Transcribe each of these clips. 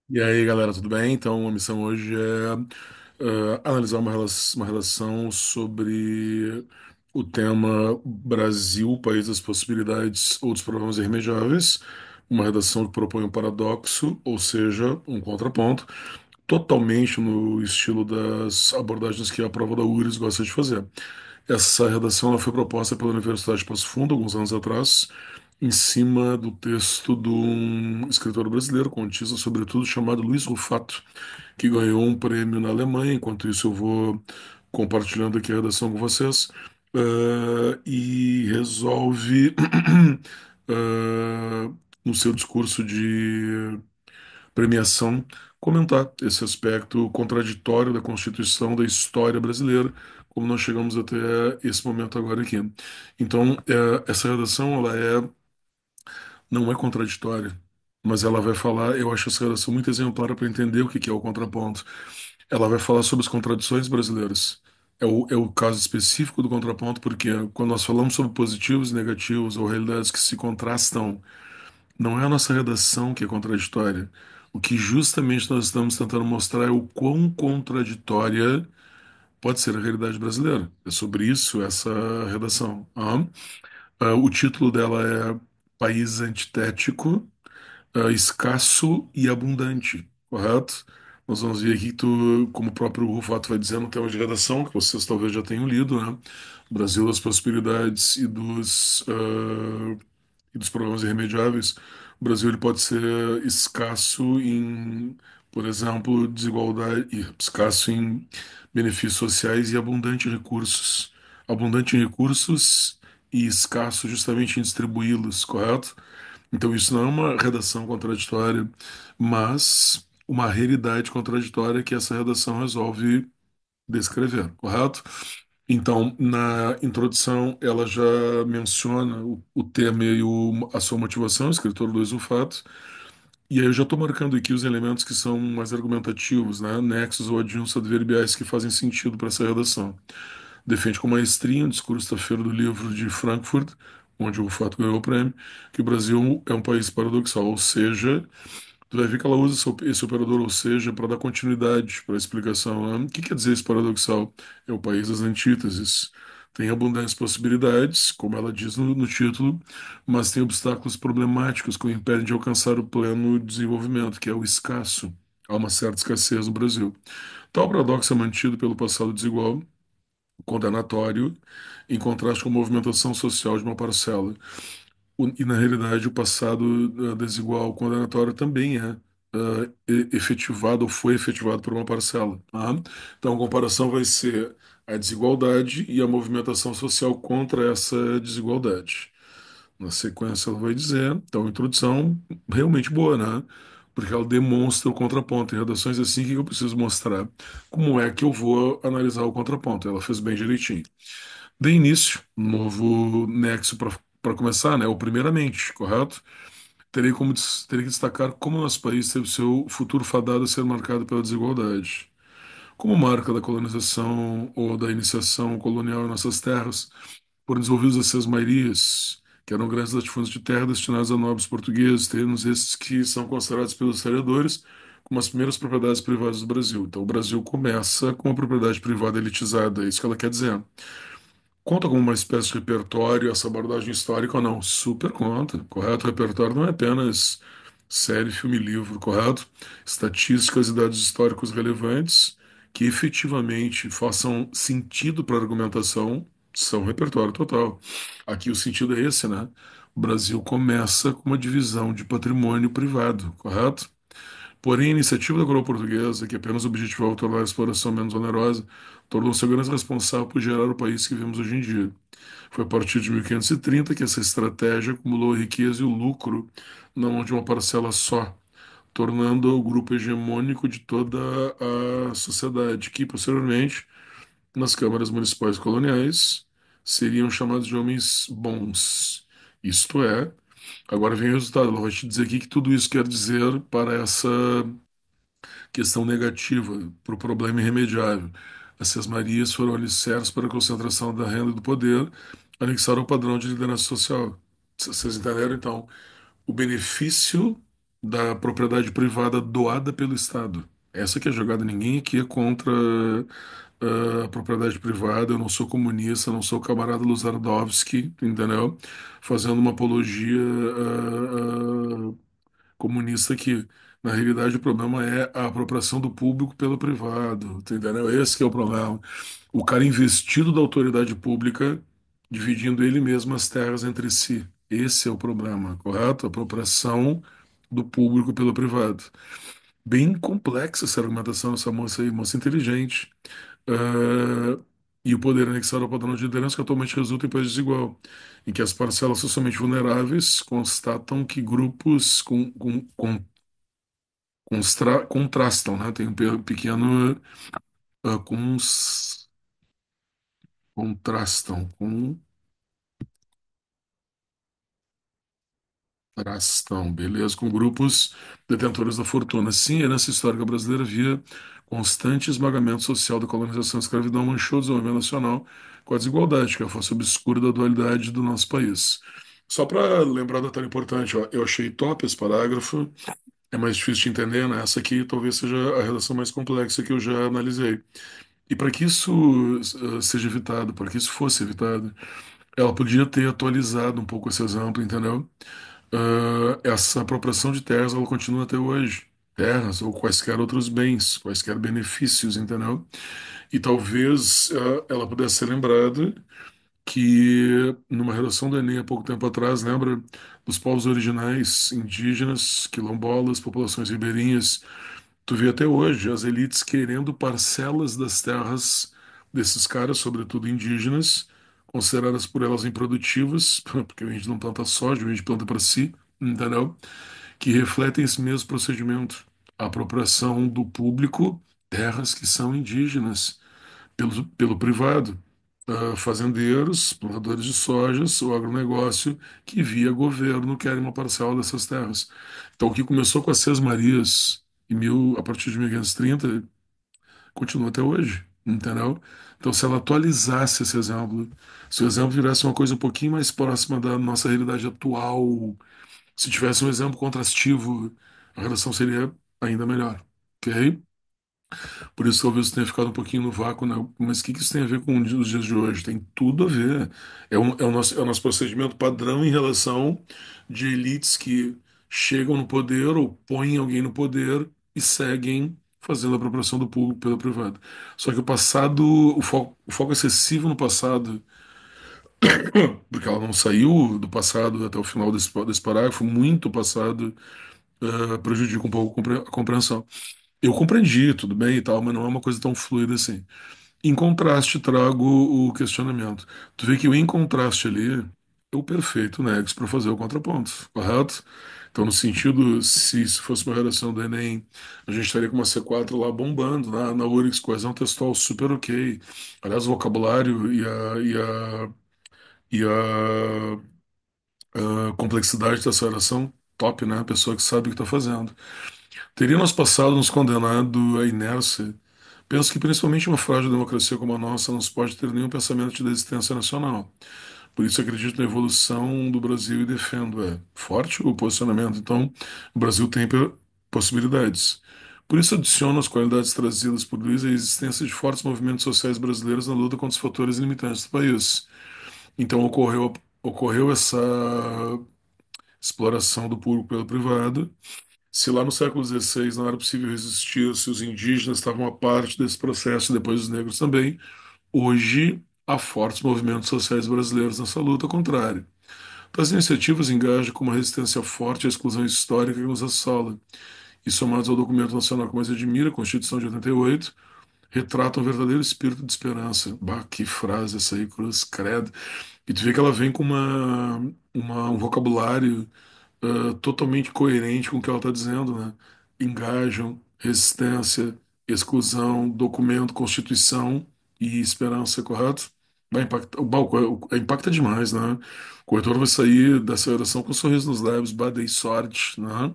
E aí, galera, tudo bem? Então, a missão hoje é analisar uma relação sobre o tema Brasil, País das Possibilidades ou dos Problemas Irremediáveis, uma redação que propõe um paradoxo, ou seja, um contraponto, totalmente no estilo das abordagens que a prova da URGS gosta de fazer. Essa redação ela foi proposta pela Universidade de Passo Fundo, alguns anos atrás, em cima do texto de um escritor brasileiro, contista, sobretudo, chamado Luiz Rufato, que ganhou um prêmio na Alemanha. Enquanto isso, eu vou compartilhando aqui a redação com vocês. E resolve, eh, no seu discurso de premiação, comentar esse aspecto contraditório da Constituição, da história brasileira, como nós chegamos até esse momento agora aqui. Então, essa redação, não é contraditória, mas ela vai falar, eu acho essa redação muito exemplar para entender o que é o contraponto. Ela vai falar sobre as contradições brasileiras. É o caso específico do contraponto, porque quando nós falamos sobre positivos e negativos, ou realidades que se contrastam, não é a nossa redação que é contraditória. O que justamente nós estamos tentando mostrar é o quão contraditória pode ser a realidade brasileira. É sobre isso essa redação. O título dela é País Antitético, escasso e abundante, correto? Nós vamos ver aqui que tu, como o próprio Rufato vai dizer no tema de redação, que vocês talvez já tenham lido, né? Brasil das prosperidades e dos problemas irremediáveis. O Brasil ele pode ser escasso em, por exemplo, desigualdade, escasso em benefícios sociais e abundante em recursos. Abundante em recursos e escasso justamente em distribuí-los, correto? Então isso não é uma redação contraditória, mas uma realidade contraditória que essa redação resolve descrever, correto? Então, na introdução, ela já menciona o tema e a sua motivação, o escritor Luiz Rufato, e aí eu já estou marcando aqui os elementos que são mais argumentativos, né? Nexos ou adjuntos adverbiais que fazem sentido para essa redação. Defende com maestria um discurso da Feira do Livro de Frankfurt, onde o Rufato ganhou o prêmio, que o Brasil é um país paradoxal, ou seja, tu vai ver que ela usa esse operador, ou seja, para dar continuidade para a explicação, né? O que quer dizer esse paradoxal? É o país das antíteses. Tem abundantes possibilidades, como ela diz no título, mas tem obstáculos problemáticos que o impedem de alcançar o pleno desenvolvimento, que é o escasso. Há uma certa escassez no Brasil. Tal paradoxo é mantido pelo passado desigual, condenatório, em contraste com a movimentação social de uma parcela. E na realidade, o passado desigual condenatório também é efetivado ou foi efetivado por uma parcela. Tá? Então, a comparação vai ser a desigualdade e a movimentação social contra essa desigualdade. Na sequência, ela vai dizer, então, introdução realmente boa, né? Porque ela demonstra o contraponto. Em redações assim, o que eu preciso mostrar? Como é que eu vou analisar o contraponto? Ela fez bem direitinho. De início, um novo nexo para começar, né? O primeiramente, correto? Teria que destacar como nosso país teve seu futuro fadado a ser marcado pela desigualdade. Como marca da colonização ou da iniciação colonial em nossas terras, foram desenvolvidos as sesmarias, que eram grandes latifúndios de terra destinados a nobres portugueses, terrenos esses que são considerados pelos historiadores como as primeiras propriedades privadas do Brasil. Então, o Brasil começa com uma propriedade privada elitizada, é isso que ela quer dizer. Conta como uma espécie de repertório essa abordagem histórica ou não? Super conta, correto? O repertório não é apenas série, filme, livro, correto? Estatísticas e dados históricos relevantes que efetivamente façam sentido para a argumentação são repertório total. Aqui o sentido é esse, né? O Brasil começa com uma divisão de patrimônio privado, correto? Porém, a iniciativa da coroa portuguesa, que apenas objetivava tornar a exploração menos onerosa, tornou-se a grande responsável por gerar o país que vivemos hoje em dia. Foi a partir de 1530 que essa estratégia acumulou a riqueza e o lucro na mão de uma parcela só, tornando o grupo hegemônico de toda a sociedade, que posteriormente, nas câmaras municipais coloniais, seriam chamados de homens bons. Isto é, agora vem o resultado. Ela vai te dizer aqui que tudo isso quer dizer para essa questão negativa, para o problema irremediável. As sesmarias foram alicerces para a concentração da renda e do poder, anexaram o padrão de liderança social. Vocês entenderam, então? O benefício da propriedade privada doada pelo Estado. Essa que é a jogada. Ninguém aqui é contra a propriedade privada. Eu não sou comunista, não sou o camarada Luzardowski, entendeu? Fazendo uma apologia comunista aqui. Na realidade, o problema é a apropriação do público pelo privado, entendeu? Esse que é o problema. O cara investido da autoridade pública dividindo ele mesmo as terras entre si. Esse é o problema, correto? A apropriação do público pelo privado. Bem complexa essa argumentação dessa moça aí, moça inteligente. Ah, e o poder anexado ao padrão de liderança que atualmente resulta em país desigual, em que as parcelas socialmente vulneráveis constatam que grupos contrastam, né? Tem um pequeno contrastam, beleza, com grupos detentores da fortuna. Sim, a herança histórica brasileira via constante esmagamento social da colonização e escravidão manchou o desenvolvimento nacional com a desigualdade, que é a face obscura da dualidade do nosso país. Só para lembrar um detalhe importante, ó, eu achei top esse parágrafo, é mais difícil de entender, né? Essa aqui talvez seja a redação mais complexa que eu já analisei. E para que isso seja evitado, para que isso fosse evitado, ela podia ter atualizado um pouco esse exemplo, entendeu? Essa apropriação de terras ela continua até hoje. Terras ou quaisquer outros bens, quaisquer benefícios, entendeu? E talvez ela pudesse ser lembrada que numa redação do Enem há pouco tempo atrás, lembra dos povos originais, indígenas, quilombolas, populações ribeirinhas. Tu vê até hoje as elites querendo parcelas das terras desses caras, sobretudo indígenas, consideradas por elas improdutivas, porque a gente não planta soja, a gente planta para si, entendeu? Que refletem esse mesmo procedimento. A apropriação do público, terras que são indígenas, pelo privado. Fazendeiros, plantadores de sojas, o agronegócio, que via governo querem uma parcela dessas terras. Então, o que começou com as Seis Marias a partir de 1530, continua até hoje, entendeu? Então, se ela atualizasse esse exemplo, se o exemplo virasse uma coisa um pouquinho mais próxima da nossa realidade atual, se tivesse um exemplo contrastivo, a relação seria ainda melhor, ok? Por isso talvez tenha ficado um pouquinho no vácuo, né? Mas o que que isso tem a ver com os dias de hoje? Tem tudo a ver. É o nosso procedimento padrão em relação de elites que chegam no poder ou põem alguém no poder e seguem fazendo a apropriação do público pelo privado. Só que o passado, o foco excessivo no passado, porque ela não saiu do passado até o final desse parágrafo, muito passado, prejudica um pouco a compreensão. Eu compreendi, tudo bem e tal, mas não é uma coisa tão fluida assim. Em contraste, trago o questionamento. Tu vê que o em contraste ali é o perfeito nexo para fazer o contraponto, correto? Então, no sentido, se isso fosse uma redação do Enem, a gente estaria com uma C4 lá bombando, na URIX, coesão textual super ok. Aliás, o vocabulário e a complexidade dessa oração, top, né? A pessoa que sabe o que está fazendo. Teria nosso passado nos condenado à inércia? Penso que principalmente uma frágil democracia como a nossa não se pode ter nenhum pensamento de desistência nacional. Por isso acredito na evolução do Brasil e defendo. É forte o posicionamento. Então, o Brasil tem possibilidades. Por isso adiciono as qualidades trazidas por Luiz a existência de fortes movimentos sociais brasileiros na luta contra os fatores limitantes do país. Então ocorreu essa exploração do público pelo privado. Se lá no século XVI não era possível resistir, se os indígenas estavam a parte desse processo, e depois os negros também, hoje há fortes movimentos sociais brasileiros nessa luta contrária. As iniciativas engajam com uma resistência forte à exclusão histórica que nos assola, e somados ao documento nacional que mais admira, a Constituição de 88, retratam um verdadeiro espírito de esperança. Bah, que frase essa aí, cruz credo. E tu vê que ela vem com um vocabulário totalmente coerente com o que ela está dizendo, né? Engajam, resistência, exclusão, documento, Constituição e esperança, correto? Vai impactar, impacta demais, né? O corretor vai sair dessa oração com um sorriso nos lábios, bah, dei sorte, né?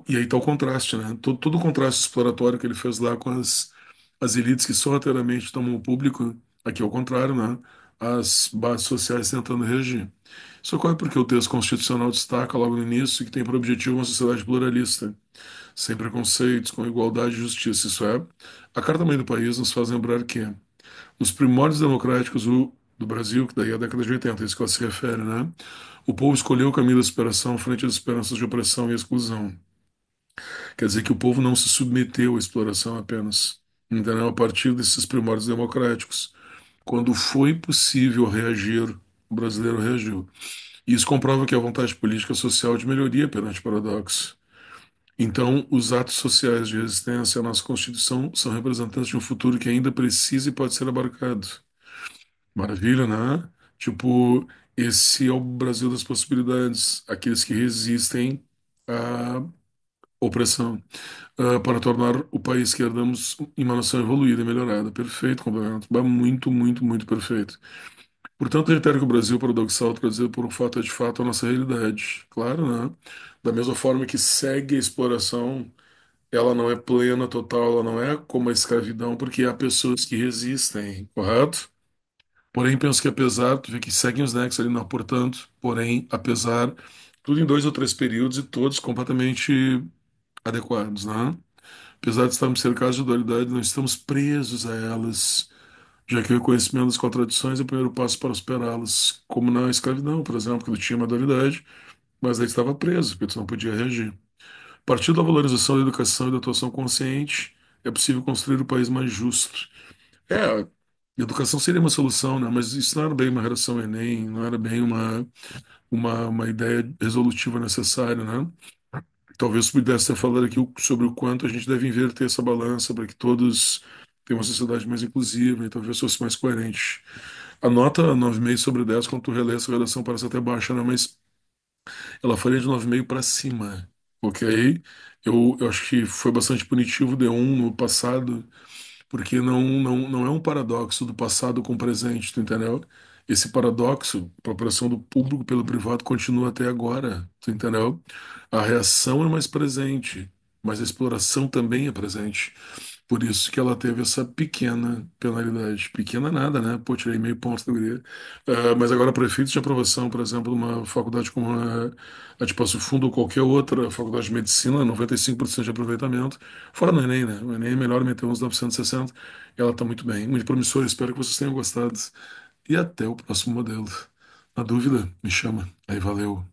E aí tá o contraste, né? Todo o contraste exploratório que ele fez lá com as elites que sorrateiramente tomam o público, aqui é o contrário, né? as bases sociais tentando reagir. Isso ocorre porque o texto constitucional destaca logo no início que tem por objetivo uma sociedade pluralista, sem preconceitos, com igualdade e justiça. Isso é, a Carta-Mãe do país nos faz lembrar que os primórdios democráticos do Brasil, que daí é a década de 80, é isso que ela se refere, né? O povo escolheu o caminho da superação frente às esperanças de opressão e exclusão. Quer dizer que o povo não se submeteu à exploração apenas, entendeu? A partir desses primórdios democráticos. Quando foi possível reagir, o brasileiro reagiu. E isso comprova que a vontade política social de melhoria perante o paradoxo. Então, os atos sociais de resistência à nossa Constituição são representantes de um futuro que ainda precisa e pode ser abarcado. Maravilha, né? Tipo, esse é o Brasil das possibilidades, aqueles que resistem à opressão, para tornar o país que herdamos em uma nação evoluída e melhorada. Perfeito, complemento. Muito, muito, muito perfeito. Portanto, reitero que o Brasil paradoxal trazido por um fato é de fato a nossa realidade. Claro, né? Da mesma forma que segue a exploração, ela não é plena, total, ela não é como a escravidão, porque há pessoas que resistem, correto? Porém, penso que apesar, tu vê que seguem os nexos ali, não, portanto, porém, apesar, tudo em dois ou três períodos e todos completamente adequados, né? Apesar de estarmos cercados de dualidade, não estamos presos a elas, já que o reconhecimento das contradições é o primeiro passo para superá-las, como na escravidão, por exemplo, que tu tinha uma dualidade, mas aí estava preso, porque tu não podia reagir. A partir da valorização da educação e da atuação consciente, é possível construir um país mais justo. É, educação seria uma solução, né? Mas isso não era bem uma redação Enem, não era bem uma ideia resolutiva necessária, né? Talvez pudesse ter falado aqui sobre o quanto a gente deve inverter essa balança para que todos tenham uma sociedade mais inclusiva e talvez fosse mais coerente. A nota 9,5/10, quando tu relê essa redação, parece até baixa, né? Mas ela faria de 9,5 para cima, ok? Eu acho que foi bastante punitivo o D1 no passado, porque não é um paradoxo do passado com o presente, tu entendeu? Esse paradoxo, a apropriação do público pelo privado, continua até agora, tu entendeu? A reação é mais presente, mas a exploração também é presente. Por isso que ela teve essa pequena penalidade. Pequena nada, né? Pô, tirei meio ponto da guria. Mas agora, para efeitos de aprovação, por exemplo, numa faculdade como a de Passo Fundo ou qualquer outra faculdade de medicina, 95% de aproveitamento. Fora no Enem, né? O Enem é melhor meter uns 960. Ela está muito bem, muito promissora. Espero que vocês tenham gostado. E até o próximo modelo. Na dúvida, me chama. Aí, valeu.